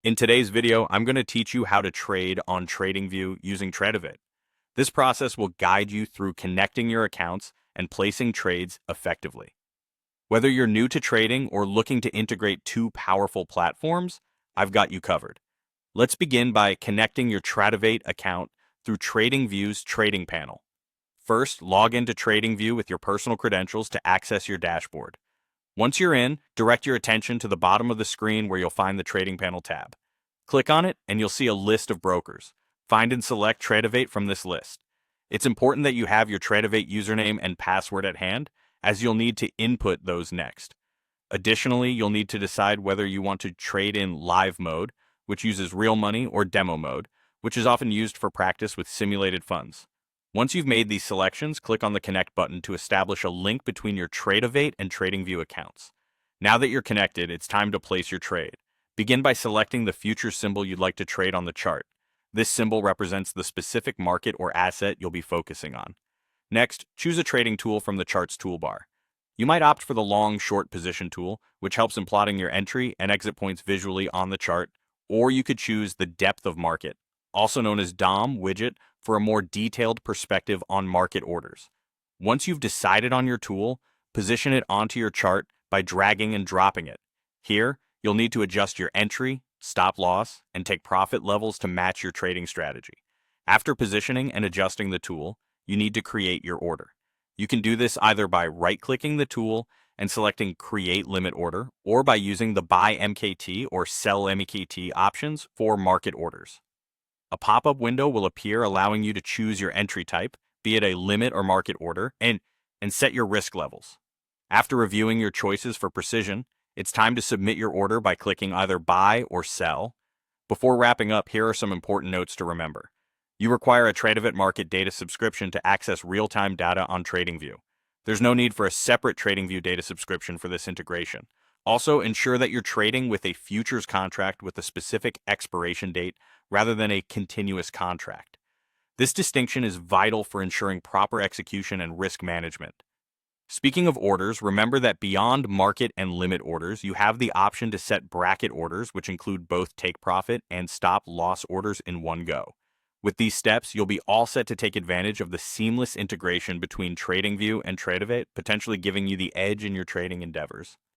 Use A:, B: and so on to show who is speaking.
A: In today's video, I'm going to teach you how to trade on TradingView using Tradovate. This process will guide you through connecting your accounts and placing trades effectively. Whether you're new to trading or looking to integrate two powerful platforms, I've got you covered. Let's begin by connecting your Tradovate account through TradingView's trading panel. First, log into TradingView with your personal credentials to access your dashboard. Once you're in, direct your attention to the bottom of the screen where you'll find the Trading Panel tab. Click on it and you'll see a list of brokers. Find and select Tradovate from this list. It's important that you have your Tradovate username and password at hand, as you'll need to input those next. Additionally, you'll need to decide whether you want to trade in live mode, which uses real money, or demo mode, which is often used for practice with simulated funds. Once you've made these selections, click on the Connect button to establish a link between your Tradovate and TradingView accounts. Now that you're connected, it's time to place your trade. Begin by selecting the future symbol you'd like to trade on the chart. This symbol represents the specific market or asset you'll be focusing on. Next, choose a trading tool from the chart's toolbar. You might opt for the long-short position tool, which helps in plotting your entry and exit points visually on the chart, or you could choose the depth of market, also known as DOM widget, for a more detailed perspective on market orders. Once you've decided on your tool, position it onto your chart by dragging and dropping it. Here, you'll need to adjust your entry, stop loss, and take profit levels to match your trading strategy. After positioning and adjusting the tool, you need to create your order. You can do this either by right-clicking the tool and selecting Create Limit Order, or by using the Buy MKT or Sell MKT options for market orders. A pop-up window will appear allowing you to choose your entry type, be it a limit or market order, and set your risk levels. After reviewing your choices for precision, it's time to submit your order by clicking either Buy or Sell. Before wrapping up, here are some important notes to remember. You require a Tradovate market data subscription to access real-time data on TradingView. There's no need for a separate TradingView data subscription for this integration. Also, ensure that you're trading with a futures contract with a specific expiration date rather than a continuous contract. This distinction is vital for ensuring proper execution and risk management. Speaking of orders, remember that beyond market and limit orders, you have the option to set bracket orders, which include both take profit and stop loss orders in one go. With these steps, you'll be all set to take advantage of the seamless integration between TradingView and Tradovate, potentially giving you the edge in your trading endeavors.